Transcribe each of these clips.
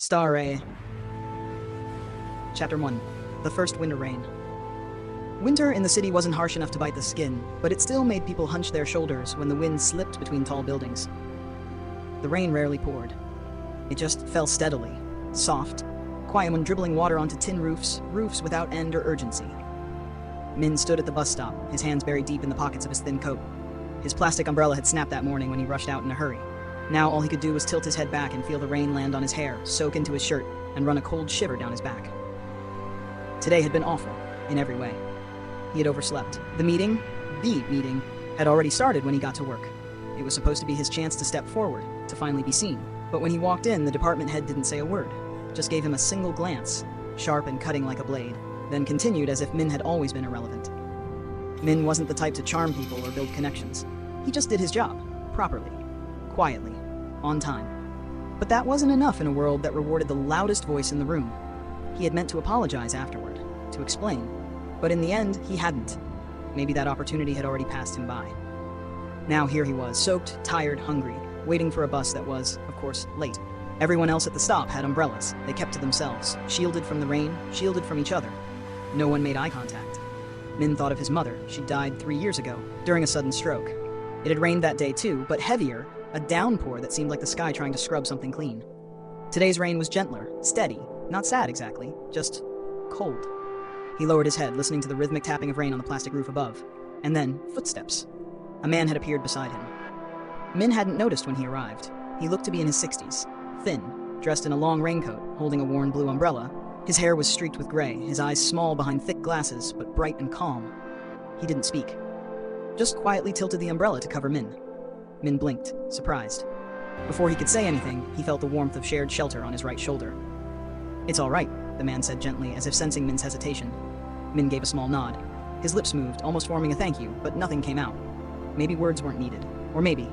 Star A. Chapter 1. The First Winter Rain. Winter in the city wasn't harsh enough to bite the skin, but it still made people hunch their shoulders when the wind slipped between tall buildings. The rain rarely poured. It just fell steadily, soft, quiet when dribbling water onto tin roofs without end or urgency. Min stood at the bus stop, his hands buried deep in the pockets of his thin coat. His plastic umbrella had snapped that morning when he rushed out in a hurry. Now all he could do was tilt his head back and feel the rain land on his hair, soak into his shirt, and run a cold shiver down his back. Today had been awful, in every way. He had overslept. The meeting, had already started when he got to work. It was supposed to be his chance to step forward, to finally be seen. But when he walked in, the department head didn't say a word, just gave him a single glance, sharp and cutting like a blade, then continued as if Min had always been irrelevant. Min wasn't the type to charm people or build connections. He just did his job, properly, quietly, on time. But that wasn't enough in a world that rewarded the loudest voice in the room. He had meant to apologize afterward, to explain, but in the end, he hadn't. Maybe that opportunity had already passed him by. Now here he was, soaked, tired, hungry, waiting for a bus that was, of course, late. Everyone else at the stop had umbrellas. They kept to themselves, shielded from the rain, shielded from each other. No one made eye contact. Min thought of his mother. She died 3 years ago, during a sudden stroke. It had rained that day too, but heavier, a downpour that seemed like the sky trying to scrub something clean. Today's rain was gentler, steady, not sad exactly, just cold. He lowered his head, listening to the rhythmic tapping of rain on the plastic roof above. And then, footsteps. A man had appeared beside him. Min hadn't noticed when he arrived. He looked to be in his 60s, thin, dressed in a long raincoat, holding a worn blue umbrella. His hair was streaked with gray, his eyes small behind thick glasses, but bright and calm. He didn't speak. Just quietly tilted the umbrella to cover Min. Min blinked, surprised. Before he could say anything, he felt the warmth of shared shelter on his right shoulder. "It's all right," the man said gently, as if sensing Min's hesitation. Min gave a small nod. His lips moved, almost forming a thank you, but nothing came out. Maybe words weren't needed. Or maybe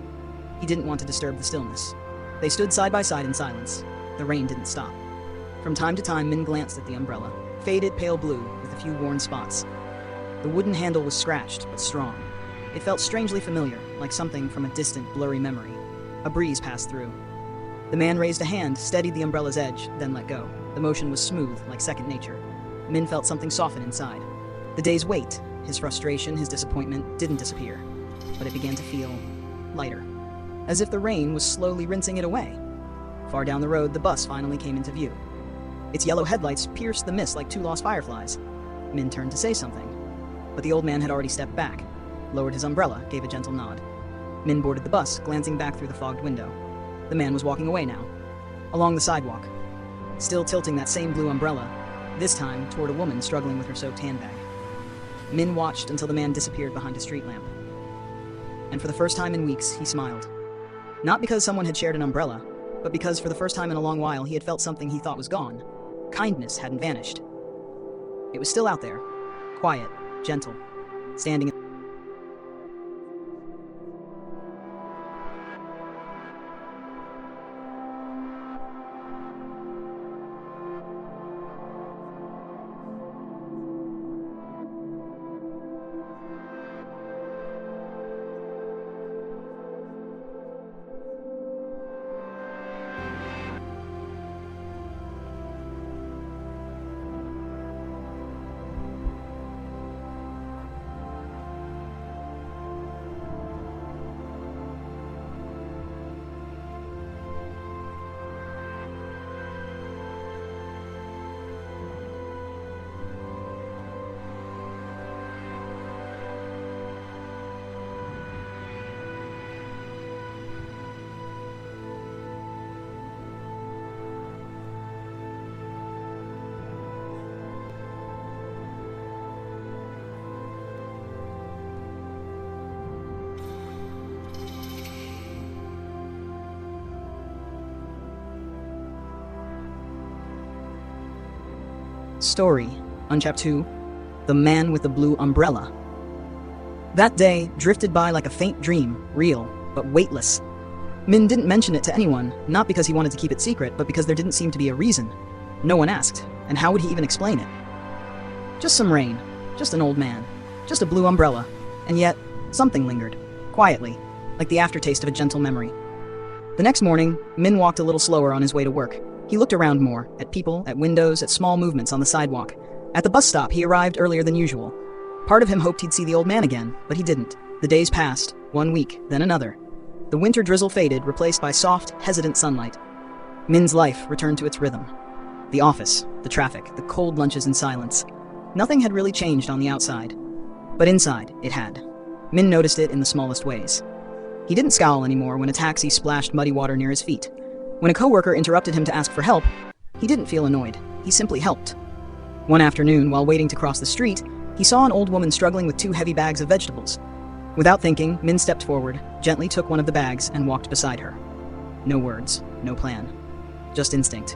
he didn't want to disturb the stillness. They stood side by side in silence. The rain didn't stop. From time to time, Min glanced at the umbrella, faded pale blue with a few worn spots. The wooden handle was scratched, but strong. It felt strangely familiar, like something from a distant, blurry memory. A breeze passed through. The man raised a hand, steadied the umbrella's edge, then let go. The motion was smooth, like second nature. Min felt something soften inside. The day's weight, his frustration, his disappointment, didn't disappear, but it began to feel lighter, as if the rain was slowly rinsing it away. Far down the road, the bus finally came into view. Its yellow headlights pierced the mist like two lost fireflies. Min turned to say something, but the old man had already stepped back, lowered his umbrella, gave a gentle nod. Min boarded the bus, glancing back through the fogged window. The man was walking away now, along the sidewalk, still tilting that same blue umbrella, this time toward a woman struggling with her soaked handbag. Min watched until the man disappeared behind a street lamp. And for the first time in weeks, he smiled. Not because someone had shared an umbrella, but because for the first time in a long while he had felt something he thought was gone. Kindness hadn't vanished. It was still out there, quiet, gentle, standing Story, on Chapter 2, The Man with the Blue Umbrella. That day drifted by like a faint dream, real, but weightless. Min didn't mention it to anyone, not because he wanted to keep it secret, but because there didn't seem to be a reason. No one asked, and how would he even explain it? Just some rain, just an old man, just a blue umbrella, and yet something lingered, quietly, like the aftertaste of a gentle memory. The next morning, Min walked a little slower on his way to work. He looked around more, at people, at windows, at small movements on the sidewalk. At the bus stop, he arrived earlier than usual. Part of him hoped he'd see the old man again, but he didn't. The days passed, 1 week, then another. The winter drizzle faded, replaced by soft, hesitant sunlight. Min's life returned to its rhythm. The office, the traffic, the cold lunches and silence. Nothing had really changed on the outside. But inside, it had. Min noticed it in the smallest ways. He didn't scowl anymore when a taxi splashed muddy water near his feet. When a coworker interrupted him to ask for help, he didn't feel annoyed. He simply helped. One afternoon, while waiting to cross the street, he saw an old woman struggling with 2 heavy bags of vegetables. Without thinking, Min stepped forward, gently took one of the bags, and walked beside her. No words, no plan. Just instinct.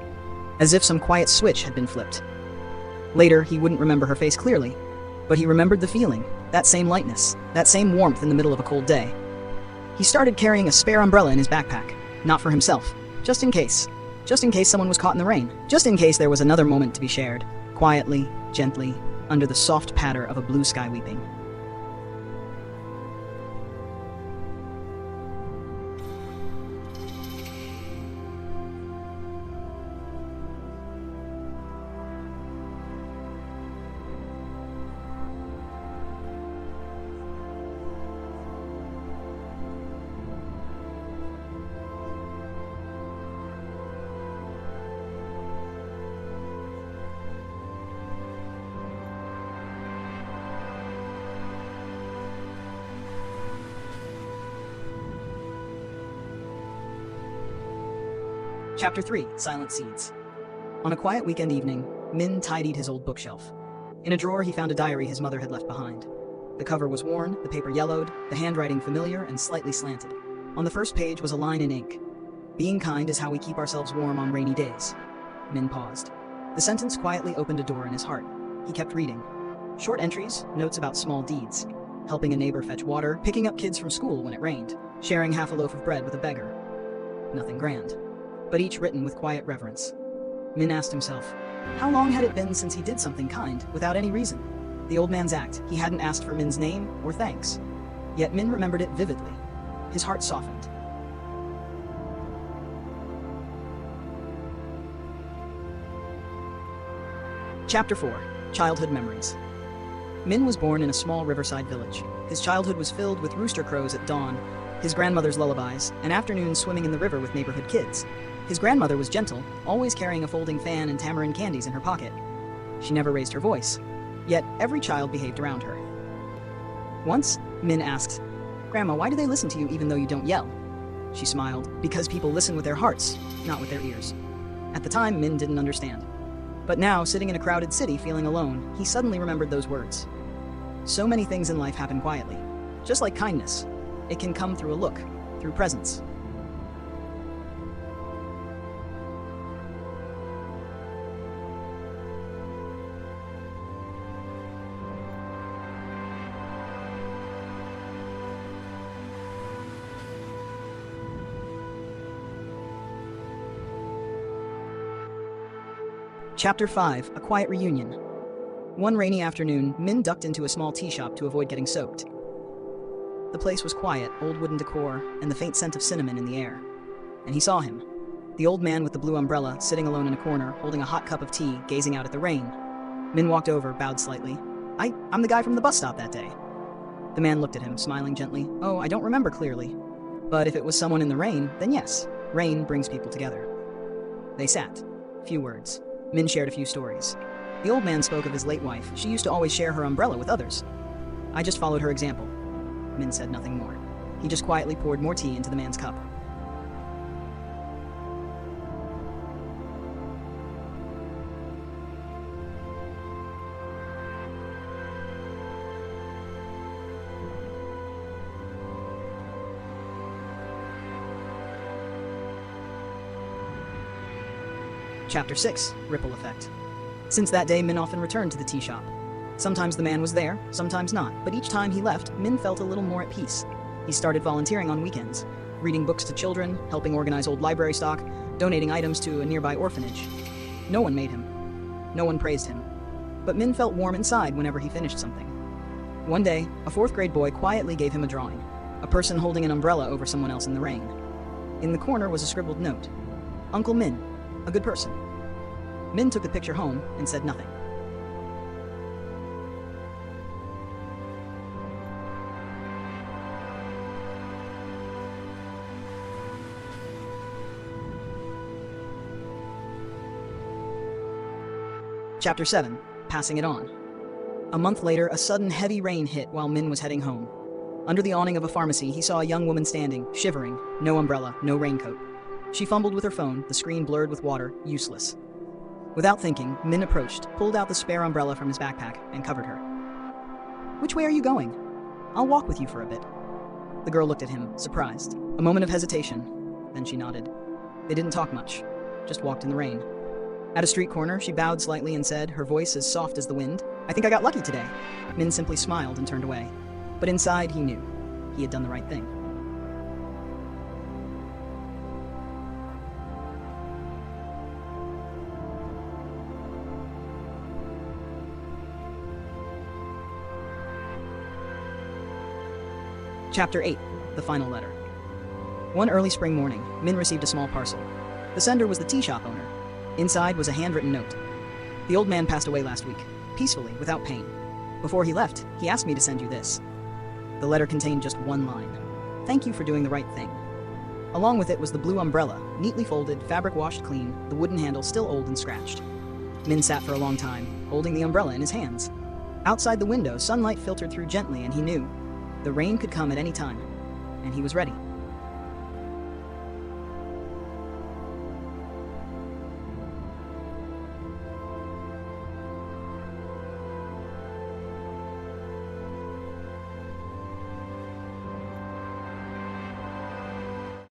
As if some quiet switch had been flipped. Later, he wouldn't remember her face clearly, but he remembered the feeling, that same lightness, that same warmth in the middle of a cold day. He started carrying a spare umbrella in his backpack, not for himself, just in case. Just in case someone was caught in the rain. Just in case there was another moment to be shared, quietly, gently, under the soft patter of a blue sky weeping. Chapter 3, Silent Seeds. On a quiet weekend evening, Min tidied his old bookshelf. In a drawer, he found a diary his mother had left behind. The cover was worn, the paper yellowed, the handwriting familiar and slightly slanted. On the first page was a line in ink. "Being kind is how we keep ourselves warm on rainy days." Min paused. The sentence quietly opened a door in his heart. He kept reading. Short entries, notes about small deeds. Helping a neighbor fetch water, picking up kids from school when it rained, sharing half a loaf of bread with a beggar. Nothing grand, but each written with quiet reverence. Min asked himself, how long had it been since he did something kind, without any reason? The old man's act, he hadn't asked for Min's name or thanks. Yet Min remembered it vividly. His heart softened. Chapter 4, Childhood Memories. Min was born in a small riverside village. His childhood was filled with rooster crows at dawn, his grandmother's lullabies, and afternoons swimming in the river with neighborhood kids. His grandmother was gentle, always carrying a folding fan and tamarind candies in her pocket. She never raised her voice, yet every child behaved around her. Once, Min asked, "Grandma, why do they listen to you even though you don't yell?" She smiled, "Because people listen with their hearts, not with their ears." At the time, Min didn't understand. But now, sitting in a crowded city feeling alone, he suddenly remembered those words. So many things in life happen quietly. Just like kindness, it can come through a look, through presence. Chapter 5, A Quiet Reunion. One rainy afternoon, Min ducked into a small tea shop to avoid getting soaked. The place was quiet, old wooden decor, and the faint scent of cinnamon in the air. And he saw him. The old man with the blue umbrella, sitting alone in a corner, holding a hot cup of tea, gazing out at the rain. Min walked over, bowed slightly. I'm the guy from the bus stop that day." The man looked at him, smiling gently. "Oh, I don't remember clearly. But if it was someone in the rain, then yes, rain brings people together." They sat. Few words. Min shared a few stories. The old man spoke of his late wife. She used to always share her umbrella with others. "I just followed her example." Min said nothing more. He just quietly poured more tea into the man's cup. Chapter 6, Ripple Effect. Since that day, Min often returned to the tea shop. Sometimes the man was there, sometimes not, but each time he left, Min felt a little more at peace. He started volunteering on weekends, reading books to children, helping organize old library stock, donating items to a nearby orphanage. No one made him. No one praised him. But Min felt warm inside whenever he finished something. One day, a 4th grade boy quietly gave him a drawing, a person holding an umbrella over someone else in the rain. In the corner was a scribbled note. "Uncle Min, A good person. Min took the picture home and said nothing. Chapter 7. Passing it on. A month later, a sudden heavy rain hit while Min was heading home. Under the awning of a pharmacy, he saw a young woman standing, shivering, no umbrella, no raincoat. She fumbled with her phone, the screen blurred with water, useless. Without thinking, Min approached, pulled out the spare umbrella from his backpack, and covered her. "Which way are you going? I'll walk with you for a bit." The girl looked at him, surprised. A moment of hesitation, then she nodded. They didn't talk much, just walked in the rain. At a street corner, she bowed slightly and said, her voice as soft as the wind, "I think I got lucky today." Min simply smiled and turned away. But inside, he knew. He had done the right thing. Chapter 8. The Final Letter. One early spring morning, Min received a small parcel. The sender was the tea shop owner. Inside was a handwritten note. "The old man passed away last week, peacefully, without pain. Before he left, he asked me to send you this." The letter contained just one line. "Thank you for doing the right thing." Along with it was the blue umbrella, neatly folded, fabric washed clean, the wooden handle still old and scratched. Min sat for a long time, holding the umbrella in his hands. Outside the window, sunlight filtered through gently, and he knew the rain could come at any time, and he was ready.